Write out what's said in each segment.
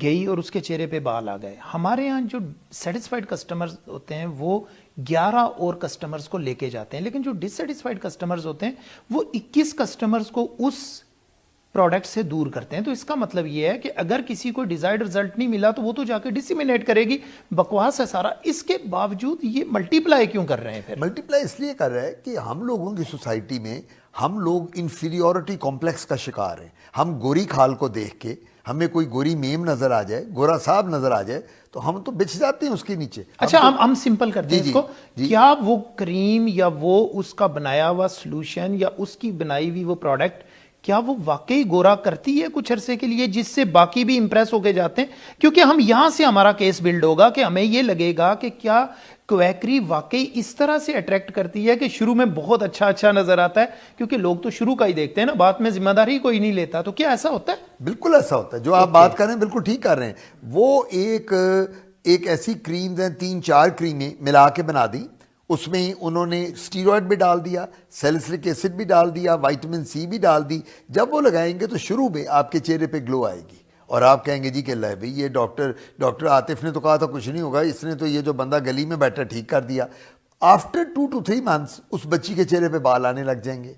گئی اور اس کے چہرے پہ بال آ گئے. ہمارے یہاں جو سیٹسفائڈ کسٹمرز ہوتے ہیں وہ 11 اور کسٹمرز کو لے کے جاتے ہیں, لیکن جو ڈس سیٹسفائڈ کسٹمرز ہوتے ہیں وہ 21 کسٹمرز کو اس پروڈکٹ سے دور کرتے ہیں. تو اس کا مطلب یہ ہے کہ اگر کسی کو ڈیزائرڈ رزلٹ نہیں ملا تو وہ تو جا کے ڈسیمینیٹ کرے گی. بکواس ہے سارا. اس کے باوجود یہ ملٹی پلائی کیوں کر رہے ہیں پھر؟ ملٹی پلائی اس لیے کر رہا ہے کہ ہم لوگوں کی سوسائٹی میں ہم لوگ انفیریورٹی کمپلیکس کا شکار ہیں. ہم گوری کھال کو دیکھ کے ہمیں کوئی گوری میم نظر آ جائے, گورا صاحب نظر آ جائے تو ہم تو بچ جاتے ہیں اس کے نیچے. اچھا ہم سمپل کرتے ہیں اس کو. کیا وہ کریم یا وہ اس کا بنایا ہوا سلوشن یا اس کی بنائی ہوئی وہ پروڈکٹ کیا وہ واقعی گورا کرتی ہے کچھ عرصے کے لیے جس سے باقی بھی امپریس ہو کے جاتے ہیں؟ کیونکہ ہم یہاں سے ہمارا کیس بلڈ ہوگا کہ ہمیں یہ لگے گا کہ کیا کویکری واقعی اس طرح سے اٹریکٹ کرتی ہے کہ شروع میں بہت اچھا نظر آتا ہے, کیونکہ لوگ تو شروع کا ہی دیکھتے ہیں نا, بات میں ذمہ داری کوئی نہیں لیتا. تو کیا ایسا ہوتا ہے؟ بالکل ایسا ہوتا ہے. جو آپ بات کر رہے ہیں بالکل ٹھیک کر رہے ہیں. وہ ایک ایسی کریم ہیں 3-4 کریمیں ملا کے بنا دی, اس میں انہوں نے اسٹیرائڈ بھی ڈال دیا, سیلسلک ایسڈ بھی ڈال دیا, وائٹامن سی بھی ڈال دی. جب وہ لگائیں گے تو شروع میں آپ کے چہرے پہ گلو آئے گی اور آپ کہیں گے جی کہ اللہ بھائی یہ ڈاکٹر عاطف نے تو کہا تھا کچھ نہیں ہوگا, اس نے تو یہ جو بندہ گلی میں بیٹھا ٹھیک کر دیا. آفٹر 2 to 3 months اس بچی کے چہرے پہ بال آنے لگ جائیں گے,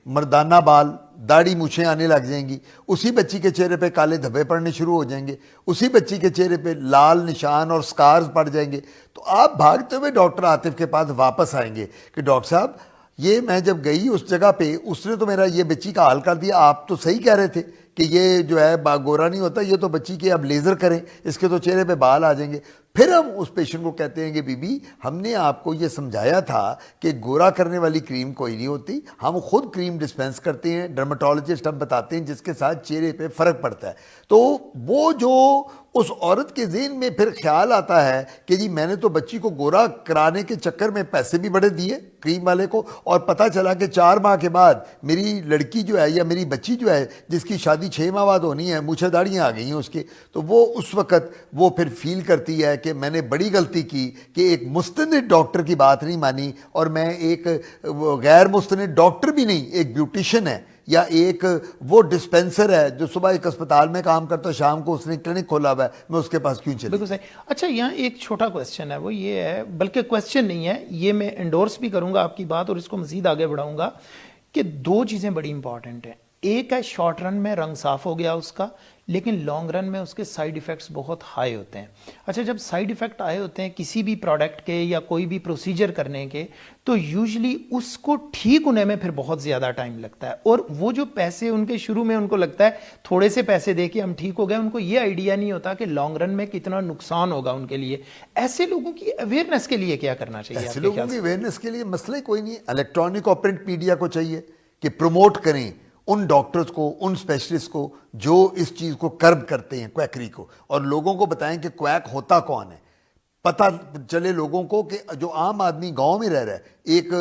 مردانہ بال, داڑھی مونچھیں آنے لگ جائیں گی. اسی بچی کے چہرے پہ کالے دھبے پڑنے شروع ہو جائیں گے. اسی بچی کے چہرے پہ لال نشان اور سکارز پڑ جائیں گے. تو آپ بھاگتے ہوئے ڈاکٹر عاطف کے پاس واپس آئیں گے کہ ڈاکٹر صاحب یہ میں جب گئی اس جگہ پہ اس نے تو میرا یہ بچی کا حال کر دیا, آپ تو صحیح کہہ رہے تھے کہ یہ جو ہے گورا نہیں ہوتا, یہ تو بچی کے اب لیزر کریں, اس کے تو چہرے پہ بال آ جائیں گے. پھر ہم اس پیشنٹ کو کہتے ہیں کہ بی بی ہم نے آپ کو یہ سمجھایا تھا کہ گورا کرنے والی کریم کوئی نہیں ہوتی, ہم خود کریم ڈسپینس کرتے ہیں, ڈرماٹولوجسٹ ہم بتاتے ہیں جس کے ساتھ چہرے پہ فرق پڑتا ہے. تو وہ جو اس عورت کے ذہن میں پھر خیال آتا ہے کہ جی میں نے تو بچی کو گورا کرانے کے چکر میں پیسے بھی بڑے دیے کریم والے کو, اور پتہ چلا کہ 4 ماہ کے بعد میری لڑکی جو ہے یا میری بچی جو ہے جس کی شادی 6 ماہ بعد ہونی ہے, مونچھیں داڑیاں آ گئی ہیں اس کے. تو وہ اس وقت وہ پھر فیل کرتی ہے کہ میں نے بڑی غلطی کی کہ ایک مستند ڈاکٹر کی بات نہیں مانی, اور میں ایک غیر مستند ڈاکٹر بھی نہیں, ایک بیوٹیشین ہے یا ایک وہ ڈسپینسر ہے جو صبح ایک اسپتال میں کام کرتا ہے, شام کو اس نے کلینک کھولا ہوا ہے, میں اس کے پاس کیوں چلوں؟ بالکل صحیح. اچھا یہاں ایک چھوٹا کویسچن ہے, وہ یہ ہے, بلکہ کویسچن نہیں ہے, یہ میں انڈورس بھی کروں گا آپ کی بات اور اس کو مزید آگے بڑھاؤں گا کہ 2 چیزیں بڑی امپورٹنٹ ہیں. ایک ہے شارٹ رن میں رنگ صاف ہو گیا اس کا, لیکن لانگ رن میں اس کے سائیڈ ایفیکٹس بہت ہائی ہوتے ہیں. اچھا جب سائیڈ ایفیکٹ آئے ہوتے ہیں کسی بھی پروڈکٹ کے یا کوئی بھی پروسیجر کرنے کے, تو یوزلی اس کو ٹھیک ہونے میں پھر بہت زیادہ ٹائم لگتا ہے, اور وہ جو پیسے ان کے شروع میں ان کو لگتا ہے تھوڑے سے پیسے دے کے ہم ٹھیک ہو گئے, ان کو یہ آئیڈیا نہیں ہوتا کہ لانگ رن میں کتنا نقصان ہوگا ان کے لیے. ایسے لوگوں کی اویئرنیس کے لیے کیا کرنا چاہیے؟ ایسے لوگوں کی اویئرنیس کے لیے مسئلہ کوئی نہیں. الیکٹرانک اور پرنٹ میڈیا کو چاہیے کہ پروموٹ کریں ان ڈاکٹرز کو, ان اسپیشلسٹ کو جو اس چیز کو کرب کرتے ہیں کویکری کو, اور لوگوں کو بتائیں کہ کویک ہوتا کون ہے. پتہ چلے لوگوں کو کہ جو عام آدمی گاؤں میں رہ رہا ہے, ایک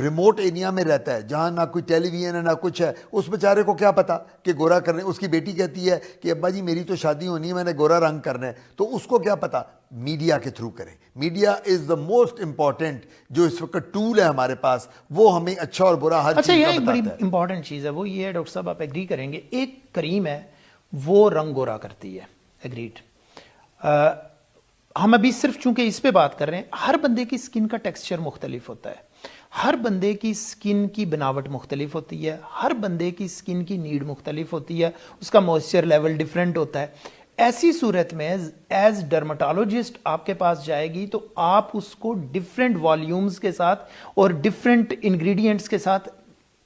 ریموٹ ایریا میں رہتا ہے جہاں نہ کوئی ٹیلی ویژن ہے نہ کچھ ہے, اس بیچارے کو کیا پتا کہ گورا کرنے, اس کی بیٹی کہتی ہے کہ ابا جی میری تو شادی ہونی ہے, میں نے گورا رنگ کرنا ہے, تو اس کو کیا پتا؟ میڈیا کے تھرو کریں. Media is the most important جو اس وقت ٹول ہے ہمارے پاس, وہ ہمیں اچھا اور برا ہر چیز کا بتاتا ہے. بڑی امپورٹنٹ چیز ہے وہ یہ ہے ڈاکٹر صاحب, آپ ایگری کریں گے, ایک کریم ہے وہ رنگ گورا کرتی ہے, ایگریڈ. ہم ابھی صرف چونکہ اس پہ بات کر رہے ہیں, ہر بندے کی سکن کا ٹیکسچر مختلف ہوتا ہے, ہر بندے کی سکن کی بناوٹ مختلف ہوتی ہے, ہر بندے کی سکن کی نیڈ مختلف ہوتی ہے, اس کا موئسچر لیول ڈیفرنٹ ہوتا ہے. ایسی صورت میں ایز ڈرماٹولوجسٹ آپ کے پاس جائے گی تو آپ اس کو ڈفرینٹ والیومز کے ساتھ اور ڈفرینٹ انگریڈینٹس کے ساتھ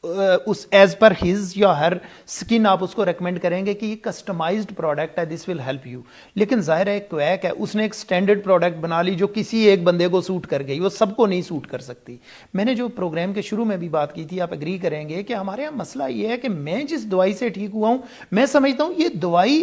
اس ایز پر ہز یا ہر سکن آپ اس کو ریکمینڈ کریں گے کہ یہ کسٹمائزڈ پروڈکٹ ہے, دس ول ہیلپ یو. لیکن ظاہر ہے کویک ہے, اس نے ایک سٹینڈرڈ پروڈکٹ بنا لی جو کسی ایک بندے کو سوٹ کر گئی, وہ سب کو نہیں سوٹ کر سکتی. میں نے جو پروگرام کے شروع میں بھی بات کی تھی, آپ اگری کریں گے کہ ہمارے یہاں مسئلہ یہ ہے کہ میں جس دوائی سے ٹھیک ہوا ہوں, میں سمجھتا ہوں یہ دوائی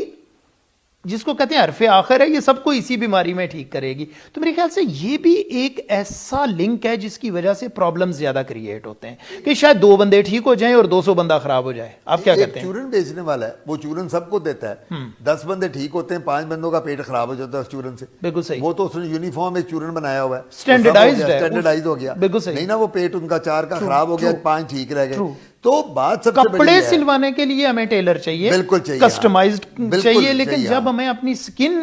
جس کو کہتے ہیں حرف آخر ہے, یہ سب کو اسی بیماری میں ٹھیک کرے گی. تو میرے خیال سے یہ بھی ایک ایسا لنک ہے جس کی وجہ سے پرابلم زیادہ کریٹ ہوتے ہیں کہ شاید 2 بندے ٹھیک ہو جائیں اور 200 بندہ خراب ہو جائے. آپ کیا کہتے ہیں؟ چورن بیچنے والا ہے, وہ چورن سب کو دیتا ہے, 10 بندے ٹھیک ہوتے ہیں, 5 بندوں کا پیٹ خراب ہو جاتا ہے اس چورن سے. بالکل صحیح. وہ تو اس نے یونیفارم ایک چورن بنایا ہوا ہے, اسٹینڈرڈائز ہو گیا. بالکل صحیح. نہیں نا وہ پیٹ ان کا 4 کا خراب ہو گیا, 5 ٹھیک رہ گئے. تو بات سب سے بڑی کپڑے ہے، سلوانے کے لیے ہمیں ٹیلر چاہیے، بالکل چاہیے، کسٹمائزڈ بالکل چاہیے، لیکن چاہیے، جب ہمیں اپنی سکن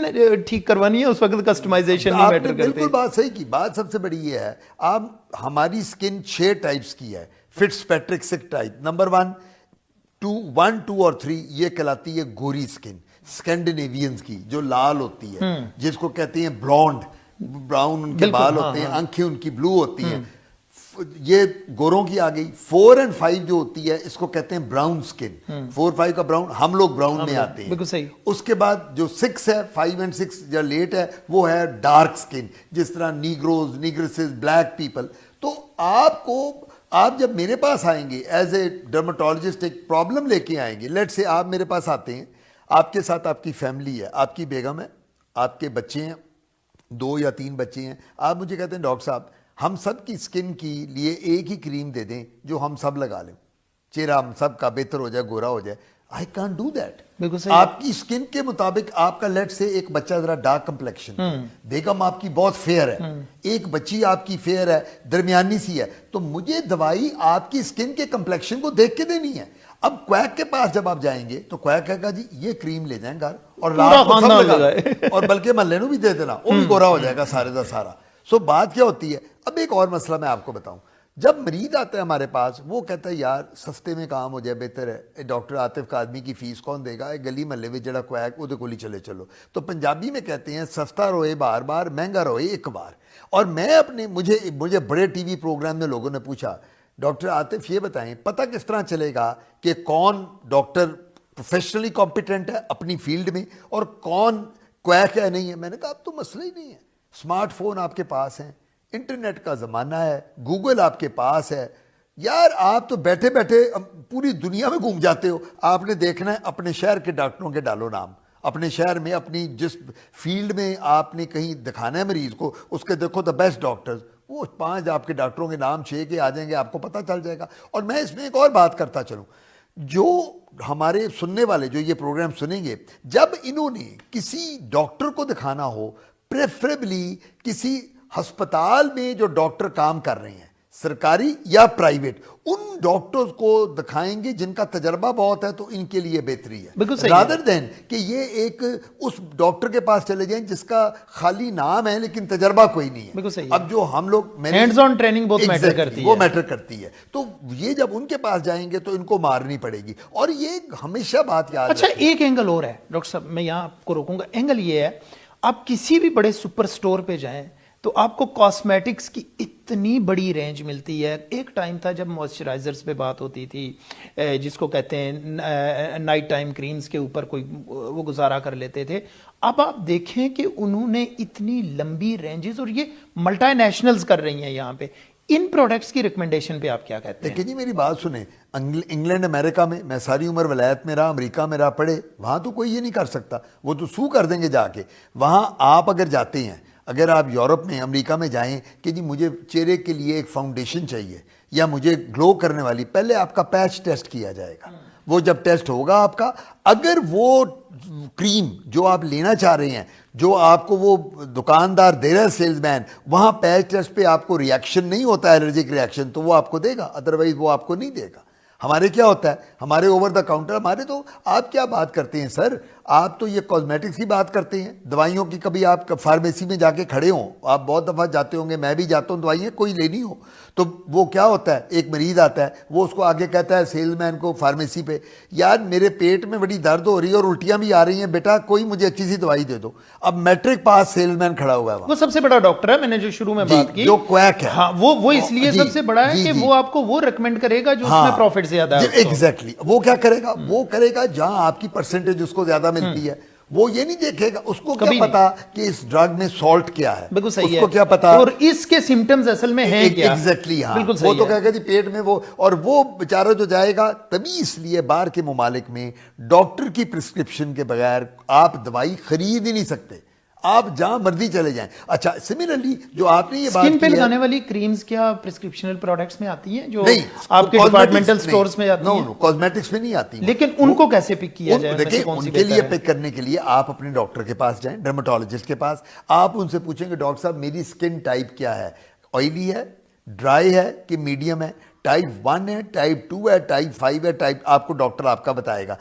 ٹھیک کروانی ہے اس وقت کسٹمائزیشن نہیں آپ نے میٹر کرتی. بالکل بات صحیح کی. بات سب سے بڑی یہ ہے، آپ ہماری سکن 6 ٹائپس کی ہے. فٹس پیٹرک 6 ٹائپ. نمبر 1 2 اور 3 یہ کہلاتی ہے گوری سکن، اسکینڈینیوینز کی جو لال ہوتی ہے، جس کو کہتے ہیں بلونڈ، براؤن ان کے بال ہوتے ہیں، آنکھیں ان کی بلو ہوتی ہیں، یہ گوروں کی آ گئی. 4 اور 5 جو ہوتی ہے اس کو کہتے ہیں براؤن سکن. 4 5 کا براؤن، ہم لوگ براؤن میں آتے ہیں. بالکل صحیح. اس کے بعد جو 6 ہے، 5 اور 6 جو لیٹ ہے، وہ ہے ڈارک سکن، جس طرح نیگروز، نیگریسز، بلیک پیپل. تو آپ جب میرے پاس آئیں گے ایز اے ڈرماٹولوجسٹ، ایک پرابلم لے کے آئیں گے. لیٹ سے آپ میرے پاس آتے ہیں، آپ کے ساتھ آپ کی فیملی ہے، آپ کی بیگم ہے، آپ کے بچے ہیں، 2 یا 3 بچے ہیں. آپ مجھے کہتے ہیں ڈاکٹر صاحب ہم سب کی سکن کے لیے ایک ہی کریم دے دیں جو ہم سب لگا لیں، چہرہ ہم سب کا بہتر ہو جائے، گورا ہو جائے. I can't do that. بالکل صحیح. آپ کی سکن کے مطابق آپ کا لیٹ سے ایک بچہ ذرا ڈارک کمپلیکشن، بیگم آپ کی بہت فیئر ہے، ایک بچی آپ کی فیئر ہے، درمیانی سی ہے، تو مجھے دوائی آپ کی سکن کے کمپلیکشن کو دیکھ کے دینی ہے. اب کویک کے پاس جب آپ جائیں گے تو کویک کہے گا جی یہ کریم لے جائیں گھر اور رات کو سب لگا، اور بلکہ محلے نو بھی دے دینا، وہ بھی گورا ہو جائے گا سارے دا سارا. سو بات کیا ہوتی ہے. اب ایک اور مسئلہ میں آپ کو بتاؤں. جب مریض آتا ہے ہمارے پاس، وہ کہتا ہے یار سستے میں کام ہو جائے بہتر ہے، ڈاکٹر عاطف کا آدمی کی فیس کون دے گا، گلی محلے میں جڑا کویک وہ کو چلے چلو. تو پنجابی میں کہتے ہیں سستا روئے بار بار، مہنگا روئے ایک بار. اور میں مجھے بڑے ٹی وی پروگرام میں لوگوں نے پوچھا ڈاکٹر عاطف یہ بتائیں پتہ کس طرح چلے گا کہ کون ڈاکٹر پروفیشنلی کمپیٹنٹ ہے اپنی فیلڈ میں اور کون کویک ہے نہیں ہے. میں نے کہا اب تو مسئلہ ہی نہیں ہے، اسمارٹ فون آپ کے پاس ہیں، انٹرنیٹ کا زمانہ ہے، گوگل آپ کے پاس ہے. یار آپ تو بیٹھے بیٹھے پوری دنیا میں گھوم جاتے ہو. آپ نے دیکھنا ہے اپنے شہر کے ڈاکٹروں کے ڈالو نام، اپنے شہر میں اپنی جس فیلڈ میں آپ نے کہیں دکھانا ہے مریض کو، اس کے دیکھو دا بیسٹ ڈاکٹرز، وہ 5 آپ کے ڈاکٹروں کے نام 6 کے آ جائیں گے، آپ کو پتہ چل جائے گا. اور میں اس میں ایک اور بات کرتا چلوں، جو ہمارے سننے والے جو یہ پروگرام سنیں گے، جب انہوں نے کسی ڈاکٹر کو دکھانا ہو، پریفریبلی کسی ہسپتال میں جو ڈاکٹر کام کر رہے ہیں سرکاری یا پرائیویٹ، ان ڈاکٹرز کو دکھائیں گے جن کا تجربہ بہت ہے، تو ان کے لیے بہتری ہے رادر دین کہ یہ ایک اس ڈاکٹر کے پاس چلے جائیں جس کا خالی نام ہے لیکن تجربہ کوئی نہیں ہے. اب جو ہم لوگ ہینڈز آن ٹریننگ بہت میٹر کرتی ہے، وہ میٹر کرتی ہے. تو یہ جب ان کے پاس جائیں گے تو ان کو مارنی پڑے گی. اور یہ ہمیشہ بات یاد اچھا ایک اینگل اور ہے ڈاکٹر صاحب، میں یہاں آپ کو روکوں گا. اینگل یہ ہے آپ کسی بھی بڑے سپر سٹور پہ جائیں تو آپ کو کاسمیٹکس کی اتنی بڑی رینج ملتی ہے. ایک ٹائم تھا جب موئسچرائزرز پہ بات ہوتی تھی، جس کو کہتے ہیں نائٹ ٹائم کریمز کے اوپر کوئی وہ گزارا کر لیتے تھے. اب آپ دیکھیں کہ انہوں نے اتنی لمبی رینجز، اور یہ ملٹی نیشنلز کر رہی ہیں یہاں پہ. ان پروڈکٹس کی ریکمنڈیشن پہ آپ کیا کہتے ہیں؟ دیکھیں جی میری بات سنیں، انگلینڈ امریکہ میں ساری عمر ولایت میں رہا، امریکہ میں رہا پڑھے، وہاں تو کوئی یہ نہیں کر سکتا، وہ تو سو کر دیں گے جا کے. وہاں آپ اگر جاتے ہیں، اگر آپ یورپ میں امریکہ میں جائیں کہ جی مجھے چہرے کے لیے ایک فاؤنڈیشن چاہیے یا مجھے گلو کرنے والی، پہلے آپ کا پیچ ٹیسٹ کیا جائے گا. وہ جب ٹیسٹ ہوگا آپ کا، اگر وہ کریم جو آپ لینا چاہ رہے ہیں، جو آپ کو وہ دکاندار دے رہا ہے سیلز مین، وہاں پیچ ٹیسٹ پہ آپ کو ریاکشن نہیں ہوتا ہے، الرجک ریاکشن، تو وہ آپ کو دے گا، ادروائز وہ آپ کو نہیں دے گا. ہمارے کیا ہوتا ہے، ہمارے اوور دا کاؤنٹر، ہمارے تو آپ کیا بات کرتے ہیں سر، آپ تو یہ کاسمیٹکس کی بات کرتے ہیں، دوائیوں کی. کبھی آپ فارمیسی میں جا کے کھڑے ہوں، آپ بہت دفعہ جاتے ہوں گے، میں بھی جاتا ہوں، دوائیاں کوئی لینی ہو تو وہ کیا ہوتا ہے، ایک مریض آتا ہے، وہ اس کو آگے کہتا ہے سیلز مین کو فارمیسی پہ، یار میرے پیٹ میں بڑی درد ہو رہی ہے اور الٹیاں بھی آ رہی ہیں، بیٹا کوئی مجھے اچھی سی دوائی دے دو. اب میٹرک پاس سیلز مین کھڑا ہوا ہے وہاں، وہ سب سے بڑا ڈاکٹر ہے، میں نے جو شروع میں بات کی، جو کویک ہے. ہاں وہ اس لیے سب سے بڑا ہے کہ وہ آپ کو وہ ریکمینڈ کرے گا جو اس میں پروفٹ زیادہ ہے. ایگزیکٹلی. وہ کیا کرے گا، وہ کرے گا جہاں آپ کی پرسنٹیج اس کو زیادہ ملتی ہے. وہ یہ نہیں دیکھے گا، اس کو کیا پتا کہ اس ڈرگ میں سالٹ کیا ہے، بالکل صحیح ہے، اس کو کیا پتا اور اس کے سمپٹمز اصل میں ہیں کیا. ایگزیکٹلی. ہاں وہ تو کہے گا جی پیٹ میں وہ، اور وہ بیچارہ جو جائے گا. تبھی اس لیے باہر کے ممالک میں ڈاکٹر کی پرسکرپشن کے بغیر آپ دوائی خرید ہی نہیں سکتے، آپ جہاں مرضی چلے جائیں. اچھا سملرلی جو آپ نے یہ بات اسکن پہ لگانے والی کریمز کیا پرسکرپشنل پروڈکٹس میں آتی ہیں جو نہیں آپ کے ڈپارٹمنٹل سٹورز میں آتی ہیں؟ کاسمیٹکس میں نہیں آتی. لیکن ان کو کیسے پک کیا جائے؟ دیکھیں ان کے لیے پک کرنے کے لیے آپ اپنے ڈاکٹر کے پاس جائیں، ڈرمیٹولوجسٹ کے پاس. آپ ان سے پوچھیں کہ ڈاکٹر صاحب میری اسکن ٹائپ کیا ہے، آئلی ہے، ڈرائی ہے کہ میڈیم ہے، ٹائپ 1 ہے، ٹائپ 2 ہے، ٹائپ 5 ہے، ٹائپ آپ کو ڈاکٹر آپ کا بتائے گا.